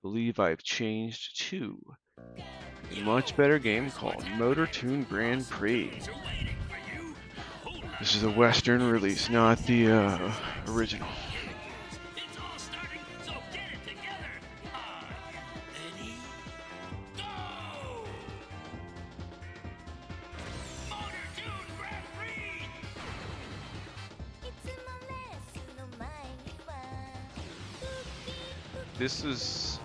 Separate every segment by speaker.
Speaker 1: believe I've changed to a much better game called Toon Grand Prix. This is a Western release, not the original. This is.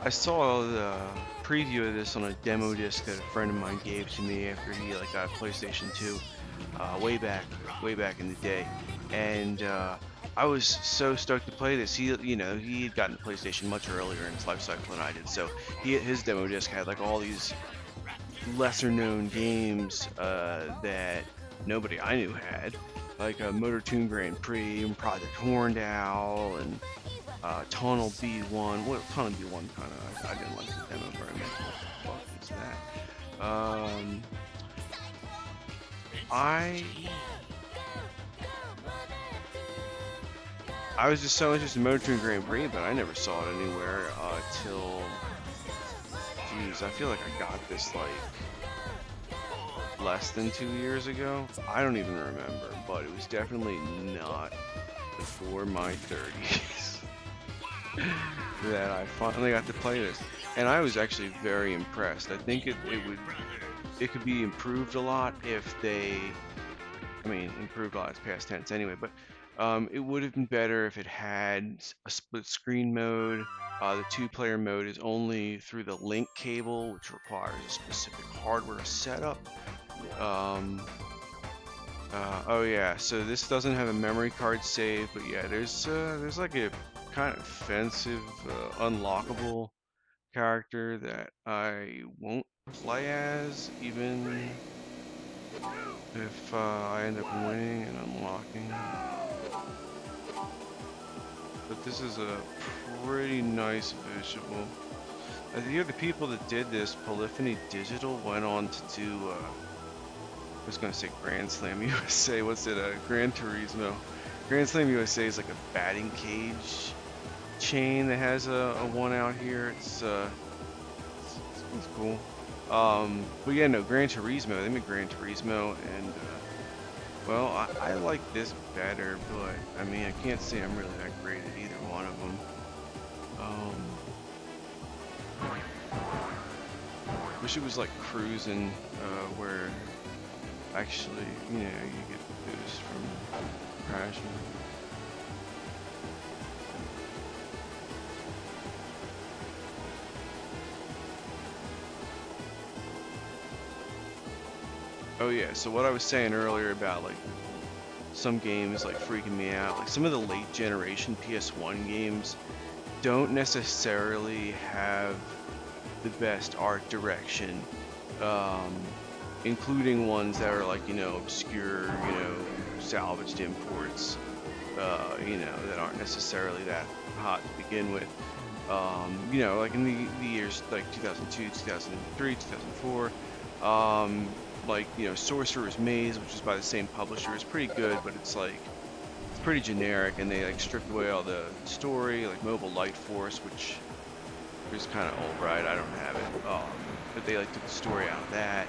Speaker 1: I saw the preview of this on a demo disc that a friend of mine gave to me after he got a PlayStation 2 way back in the day, and I was so stoked to play this. He had gotten a PlayStation much earlier in his life cycle than I did, so his demo disc had all these lesser known games that nobody I knew had, like Motor Toon Grand Prix and Project Horned Owl and Tunnel B1. Well, Tunnel B1 kind of, I didn't like the demo very much. What the fuck is that? I I was just so interested in Motor Toon Grand Prix, but I never saw it anywhere till, geez, I feel like I got this less than 2 years ago. I don't even remember, but it was definitely not before my 30s that I finally got to play this, and I was actually very impressed. I think it could be improved a lot if they, I mean, improved a lot is past tense anyway, but it would have been better if it had a split screen mode. The two-player mode is only through the link cable, which requires a specific hardware setup. Oh yeah, so this doesn't have a memory card save, but yeah, there's like a kind of offensive, unlockable character that I won't play as, even if I end up winning and unlocking. But this is a pretty nice visual. I think the people that did this, Polyphony Digital, went on to do, I was going to say Grand Slam USA, what's it, Gran Turismo. Grand Slam USA is like a batting cage chain that has a one out here. It's cool. But yeah, no, Gran Turismo, they made Gran Turismo, and well, I like this better, but I mean, I can't say I'm really that great at either one of them. Wish it was like cruising, where actually, you get the boost from crashing. Oh yeah, so what I was saying earlier about some games freaking me out, some of the late generation PS1 games don't necessarily have the best art direction, including ones that are obscure, salvaged imports, that aren't necessarily that hot to begin with. Like in the years 2002, 2003, 2004. Sorcerer's Maze, which is by the same publisher, is pretty good, but it's pretty generic, and they stripped away all the story, like Mobile Light Force, which is kind of old, right? I don't have it, but they took the story out of that.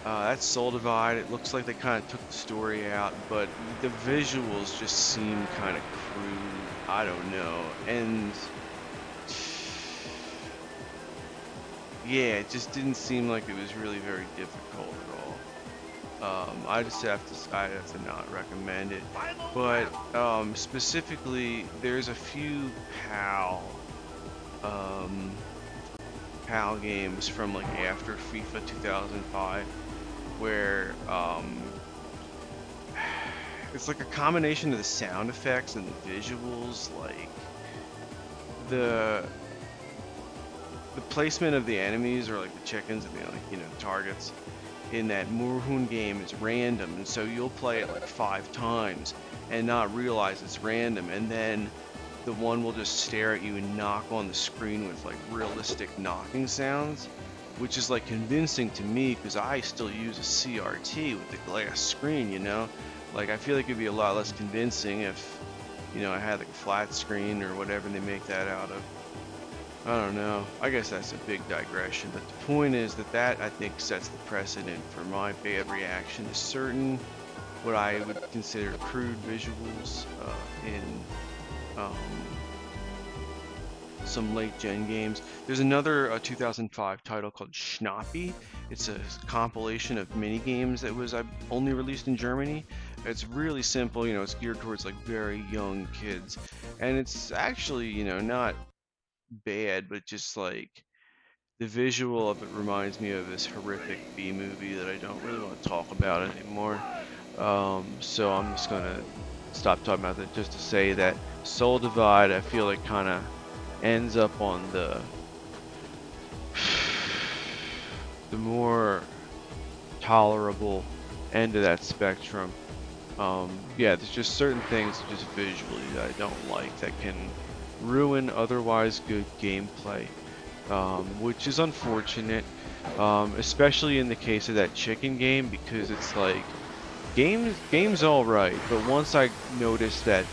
Speaker 1: That's Soul Divide. It looks like they kind of took the story out, but the visuals just seem kind of crude. I don't know, and yeah, it just didn't seem like it was really very difficult at all. I have to not recommend it. But specifically, there's a few PAL games from after FIFA 2005 where it's like a combination of the sound effects and the visuals, the placement of the enemies, or the chickens and the targets in that Murhun game is random, and so you'll play it 5 times and not realize it's random, and then the one will just stare at you and knock on the screen with realistic knocking sounds, which is convincing to me because I still use a CRT with the glass screen, I feel like it'd be a lot less convincing if I had a flat screen or whatever they make that out of. I don't know. I guess that's a big digression, but the point is that I think sets the precedent for my bad reaction to certain what I would consider crude visuals in um, some late gen games. There's another 2005 title called Schnappy. It's a compilation of mini games that was only released in Germany. It's really simple, it's geared towards like very young kids, and it's actually not bad, but just like the visual of it reminds me of this horrific B movie that I don't really want to talk about anymore. So I'm just gonna stop talking about that just to say that Soul Divide, I feel like kind of ends up on the more tolerable end of that spectrum. Yeah, there's just certain things just visually that I don't like that can ruin otherwise good gameplay, which is unfortunate, especially in the case of that chicken game, because it's like game's all right, but once I noticed that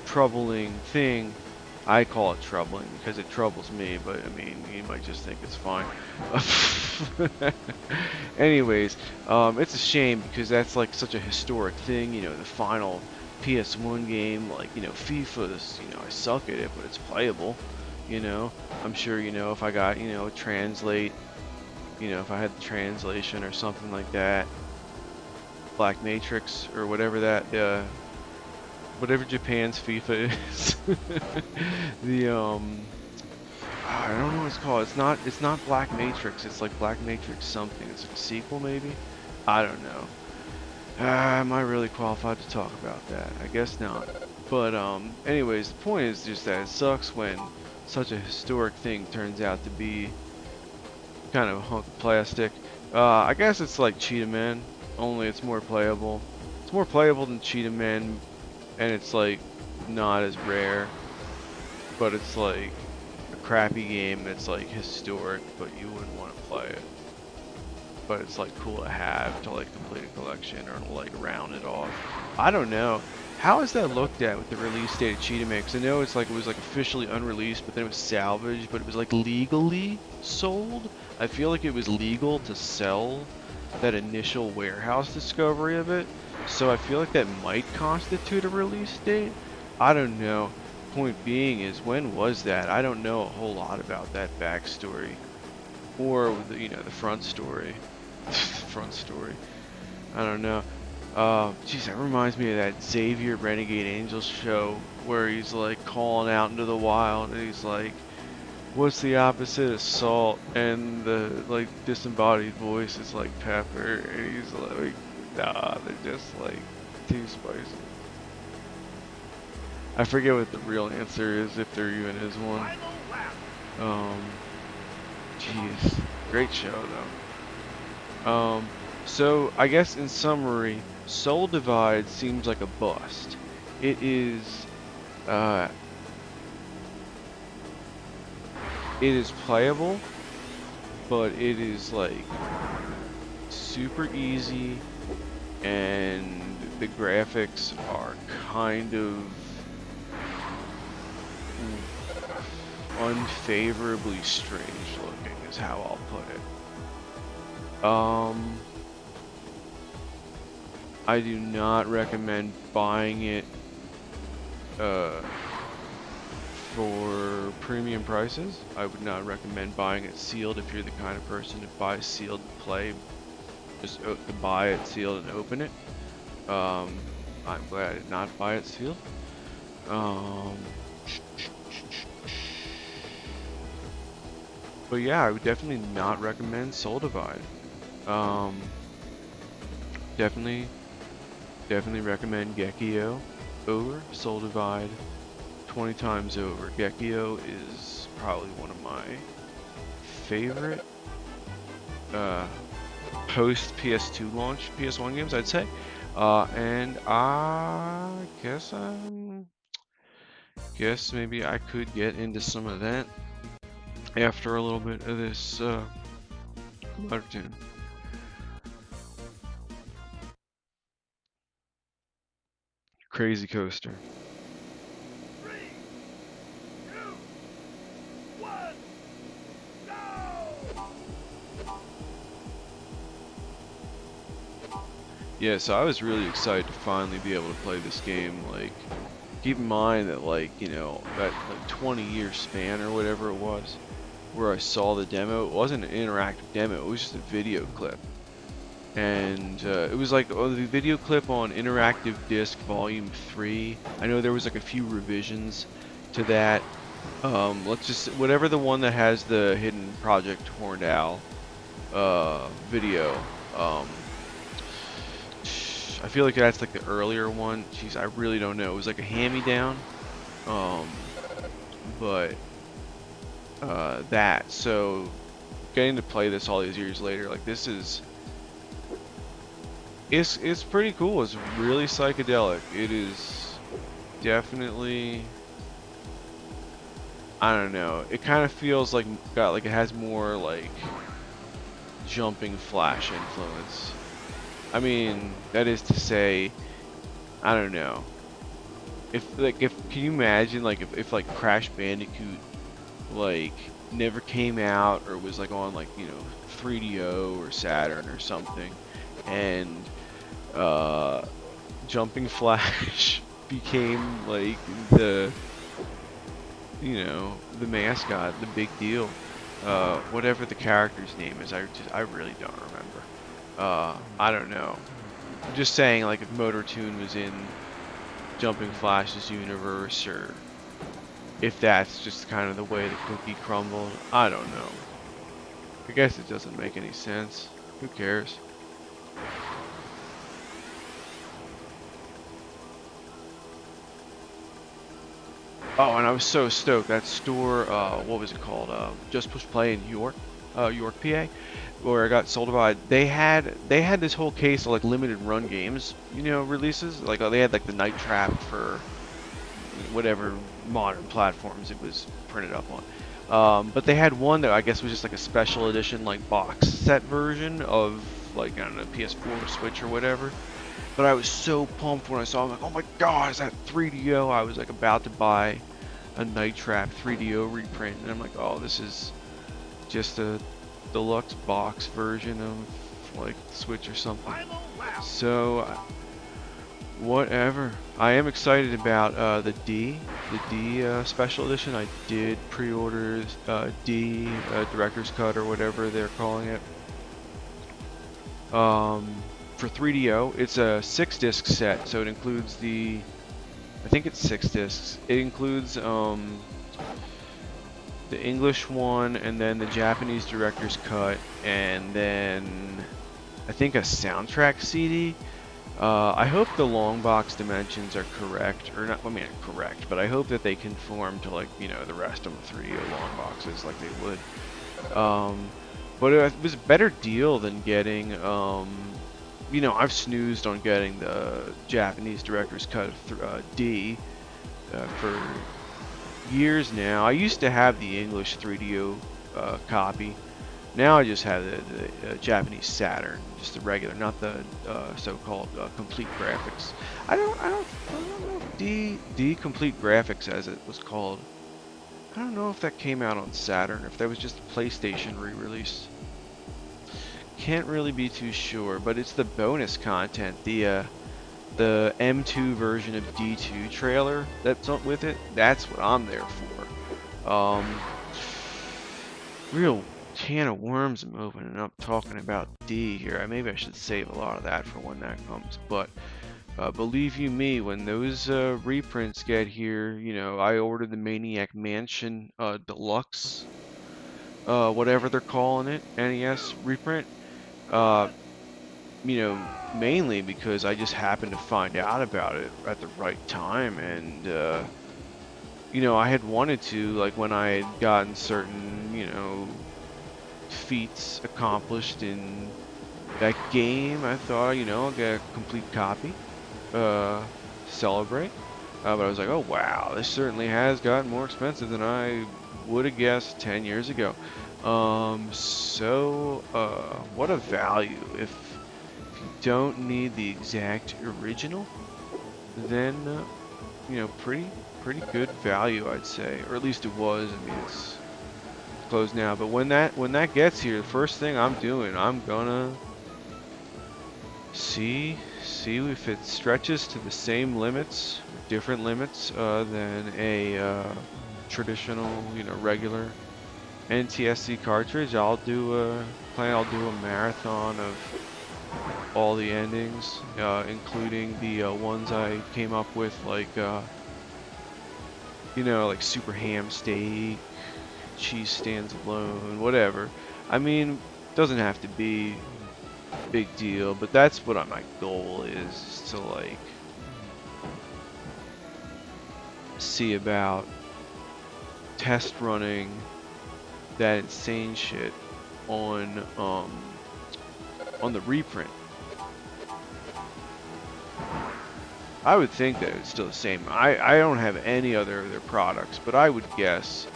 Speaker 1: troubling thing, I call it troubling because it troubles me, but I mean, you might just think it's fine. Anyways, it's a shame because that's like such a historic thing, the final PS1 game, like, FIFA is, I suck at it, but it's playable, I'm sure, if I got, translate, if I had the translation or something like that, Black Matrix or whatever that, whatever Japan's FIFA is. the I don't know what it's called. It's not Black Matrix. It's like Black Matrix something. It's like a sequel maybe. I don't know. Am I really qualified to talk about that? I guess not. But anyways, the point is just that it sucks when such a historic thing turns out to be kind of a hunk of plastic. I guess it's like Cheetah Man, only it's more playable. It's more playable than Cheetah Man, and it's like not as rare, but it's like a crappy game that's like historic, but you wouldn't want to play it. But it's like cool to have to like complete a collection or to like round it off. I don't know. How is that looked at with the release date of Cheetah Man? 'Cause I know it's like it was like officially unreleased, but then it was salvaged, but it was like legally sold. I feel like it was legal to sell that initial warehouse discovery of it. So I feel like that might constitute a release date. I don't know. Point being is, when was that? I don't know a whole lot about that backstory or the front story. The front story. I don't know. Geez, that reminds me of that Xavier Renegade Angels show where he's like calling out into the wild and he's like, "What's the opposite of salt?" And the like disembodied voice is like pepper, and he's like, "Nah, they're just like too spicy." I forget what the real answer is, if there even is one. Um, Jeez, great show though. So I guess in summary, Soul Divide seems like a bust. It is, uh, it is playable, but it is like super easy, and the graphics are kind of unfavorably strange looking, is how I'll put it. I do not recommend buying it for premium prices. I would not recommend buying it sealed if you're the kind of person who buys sealed to play. Just to buy it sealed and open it. I'm glad I did not buy it sealed. But yeah, I would definitely not recommend Soul Divide. Definitely recommend Gekio over Soul Divide 20 times over. Gekio is probably one of my favorite post PS2 launch PS1 games, I'd say. And I guess maybe I could get into some of that after a little bit of this letter tune. Crazy Coaster.
Speaker 2: 3, 2, 1.
Speaker 1: Yeah, so I was really excited to finally be able to play this game. Like, keep in mind that, like, you know, that like 20-year span or whatever it was, where I saw the demo, it wasn't an interactive demo, it was just a video clip. And it was like the video clip on Interactive Disc Volume 3. I know there was like a few revisions to that. Let's just, whatever the one that has the hidden Project Horned Owl video. Um, I feel like that's like the earlier one. Jeez, I really don't know. It was like a hand-me-down. Um, but that. So getting to play this all these years later, like this is, it's pretty cool. It's really psychedelic. It is definitely, I don't know. It kind of feels like it has more like jumping flash influence. I mean, that is to say, I don't know. If can you imagine like if like Crash Bandicoot like never came out or was like on like, you know, 3DO or Saturn or something, and Jumping Flash became like the, you know, the mascot, the big deal. Whatever the character's name is, I really don't remember. I don't know. I'm just saying, like, if Motor Toon was in Jumping Flash's universe, or if that's just kind of the way the cookie crumbled, I don't know. I guess it doesn't make any sense. Who cares? Oh, and I was so stoked. That store, what was it called? Just Push Play in York, York, PA, where I got sold by. They had this whole case of like limited run games, you know, releases. Like they had like the Night Trap for whatever modern platforms it was printed up on. But they had one that I guess was just like a special edition, like box set version of like, I don't know, PS4 or Switch or whatever. But I was so pumped when I saw it. I'm like, oh my god, is that 3DO? I was like about to buy a Night Trap 3DO reprint, and I'm like, oh, this is just a deluxe box version of like Switch or something. So whatever. I am excited about the D special edition. I did pre-order D Director's Cut or whatever they're calling it. For 3DO, it's a 6-disc set, so it includes I think it's 6 discs. It includes the English one, and then the Japanese Director's Cut, and then I think a soundtrack CD. I hope the long box dimensions are correct, or not, I mean, not correct, but I hope that they conform to, like, you know, the rest of the 3DO long boxes like they would. But it was a better deal than getting, you know, I've snoozed on getting the Japanese Director's Cut of D for years now. I used to have the English 3DO copy. Now I just have the Japanese Saturn, just the regular, not the so-called complete graphics. I don't know if D complete graphics, as it was called. I don't know if that came out on Saturn, if that was just a PlayStation re-release. Can't really be too sure, but it's the bonus content, the M2 version of D2 trailer that's with it. That's what I'm there for. Real can of worms I'm opening up talking about D here. Maybe I should save a lot of that for when that comes. But believe you me, when those reprints get here, you know, I ordered the Maniac Mansion Deluxe, whatever they're calling it, NES reprint. You know, mainly because I just happened to find out about it at the right time, and you know, I had wanted to, like, when I had gotten certain, you know, feats accomplished in that game, I thought, you know, I'll get a complete copy, celebrate. But I was like, oh wow, this certainly has gotten more expensive than I would have guessed 10 years ago. What a value. If you don't need the exact original, then, you know, pretty good value, I'd say, or at least it was. I mean, it's closed now, but when that gets here, the first thing I'm doing, I'm gonna see see if it stretches to the same limits, different limits than a traditional, regular NTSC cartridge. I'll do a marathon of all the endings, including the ones I came up with, like like super ham steak, cheese stands alone, whatever. I mean, doesn't have to be big deal, but that's what my goal is to like see about test running that insane shit on the reprint. I would think that it's still the same. I don't have any other of their products, but I would guess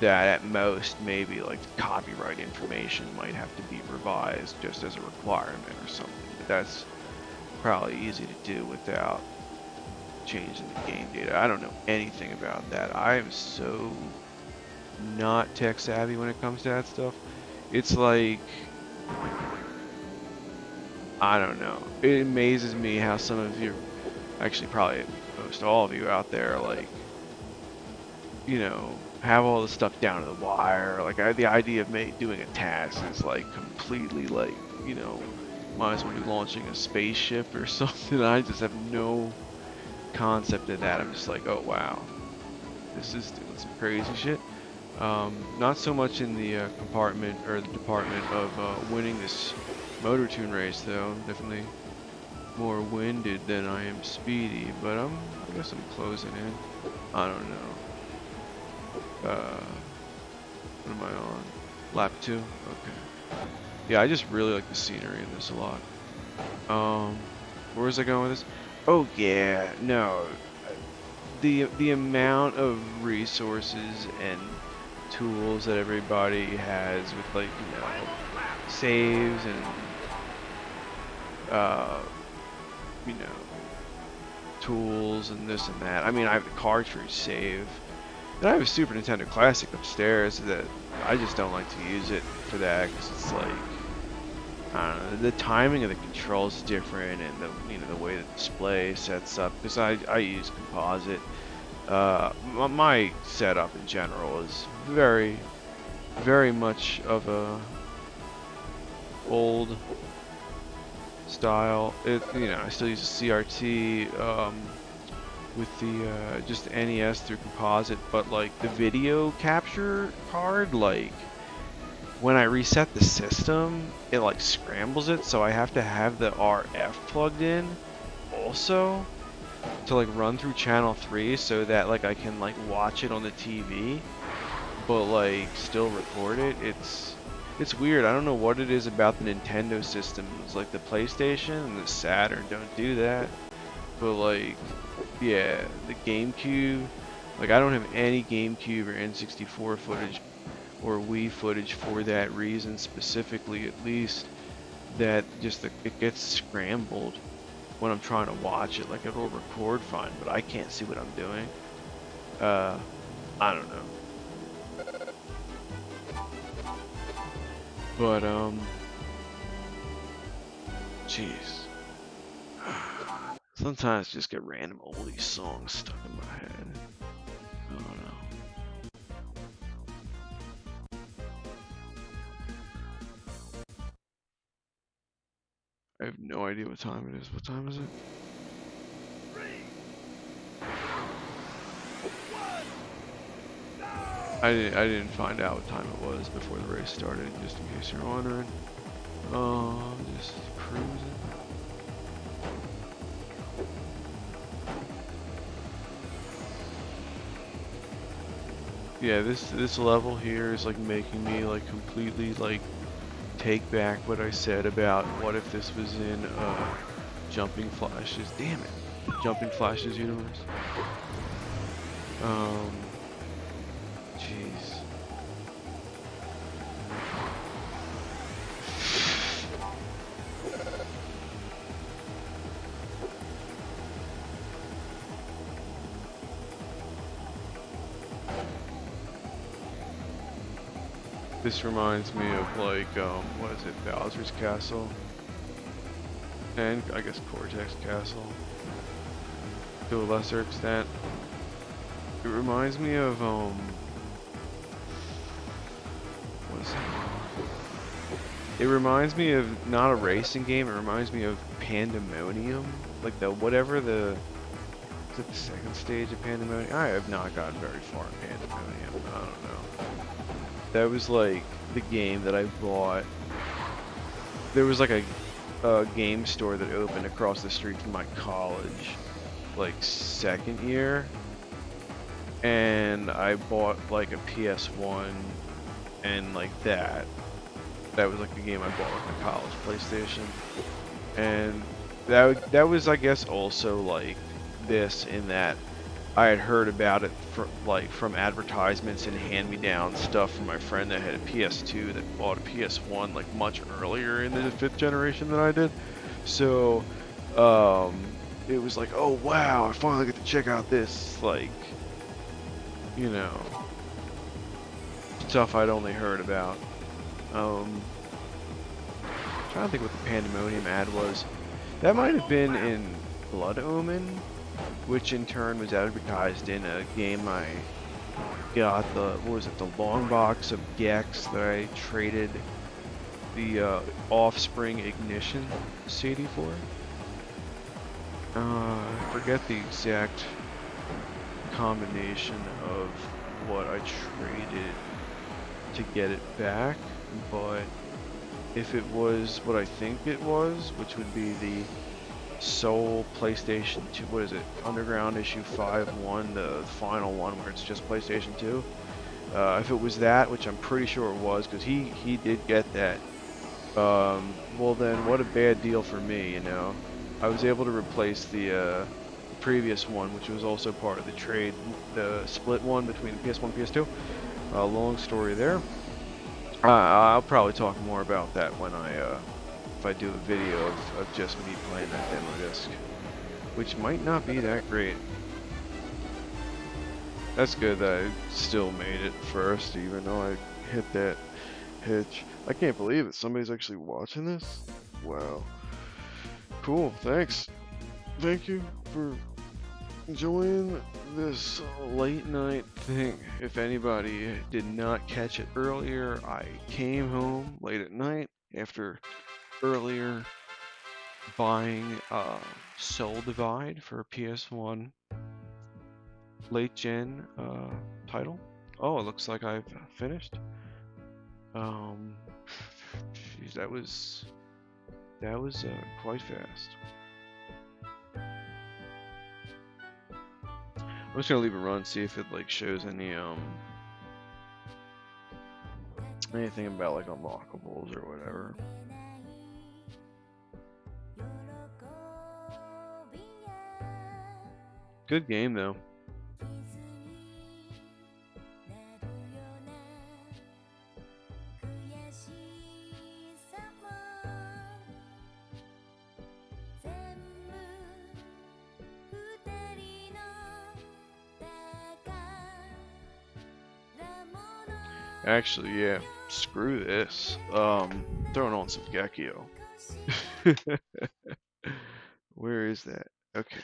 Speaker 1: that at most maybe like copyright information might have to be revised just as a requirement or something. But that's probably easy to do without changing the game data. I don't know anything about that. I am so not tech savvy when it comes to that stuff. It's like, I don't know. It amazes me how some of you, actually probably most all of you out there, like, have all the stuff down to the wire. Like, the idea of doing a task is like completely like, might as well be launching a spaceship or something. I just have no concept of that. I'm just like, oh wow, this is doing some crazy shit. Not so much in the compartment or the department of winning this motor tune race, though. I'm definitely more winded than I am speedy, but I guess I'm closing in. I don't know. What am I on? Lap 2? Okay. Yeah, I just really like the scenery in this a lot. Where was I going with this? Oh yeah, no. The amount of resources and tools that everybody has with, like, saves and tools and this and that. I mean, I have the cartridge save, and I have a Super Nintendo Classic upstairs that I just don't like to use it for that because it's like, I don't know, the timing of the controls is different, and the way the display sets up, because I use composite. My setup in general is very, very much of a old style. I still use a CRT with the just NES through composite, but like the video capture card, like when I reset the system, it like scrambles it, so I have to have the RF plugged in also to like run through channel 3 so that like I can like watch it on the TV, but like still record it. It's weird. I don't know what it is about the Nintendo systems, like the PlayStation and the Saturn don't do that, but like, yeah, the GameCube, like I don't have any GameCube or N64 footage or Wii footage for that reason specifically, at least, that just it gets scrambled when I'm trying to watch it. Like, it'll record fine, but I can't see what I'm doing. I don't know. But, jeez. Sometimes I just get random oldie songs stuck in my head. I don't know. I have no idea what time it is. What time is it?
Speaker 2: 3, 2, 1, go!
Speaker 1: I didn't find out what time it was before the race started, just in case you're wondering. Just cruising. Yeah, this level here is like making me like completely like take back what I said about what if this was in Jumping Flashes. Damn it, Jumping Flashes universe. Jeez. This reminds me of like, what is it, Bowser's Castle? and I guess Cortex Castle to a lesser extent. It reminds me of what is it? It reminds me of not a racing game. It reminds me of Pandemonium, like the whatever the is it the second stage of Pandemonium? I have not gotten very far in Pandemonium. I don't know. That was like the game that I bought. There was like a game store that opened across the street from my college, like second year, and I bought like a PS1 and like that. That was like the game I bought with my college PlayStation, and that was I guess also like this in that I had heard about it from advertisements and hand-me-down stuff from my friend that had a PS2 that bought a PS1 like much earlier in the fifth generation than I did. So it was like, oh wow, I finally get to check out this like, you know, stuff I'd only heard about. Trying to think what the Pandemonium ad was. That might have been in Blood Omen, which in turn was advertised in a game I got what was it, the long box of Gex that I traded the Offspring Ignition CD for. I forget the exact combination of what I traded to get it back, but if it was what I think it was, which would be the Soul PlayStation 2, what is it, Underground issue 5-1, the final one where it's just PlayStation 2. If it was that, which I'm pretty sure it was, because he did get that, well then what a bad deal for me, you know. I was able to replace the previous one, which was also part of the trade, the split one between PS1 and PS2. Long story there. I'll probably talk more about that when if I do a video of just me playing that demo disc, which might not be that great. That's good that I still made it first, even though I hit that hitch. I can't believe it. Somebody's actually watching this? Wow. Cool, thanks. Thank you for enjoying this late night thing. If anybody did not catch it earlier, I came home late at night after earlier buying Soul Divide for a PS1 late gen title. Oh, it looks like I've finished. Jeez, that was quite fast. I'm just gonna leave it run, see if it like shows any anything about like unlockables or whatever. Good game though. Actually, yeah, screw this. Throwing on some Gekio. Where is that? Okay.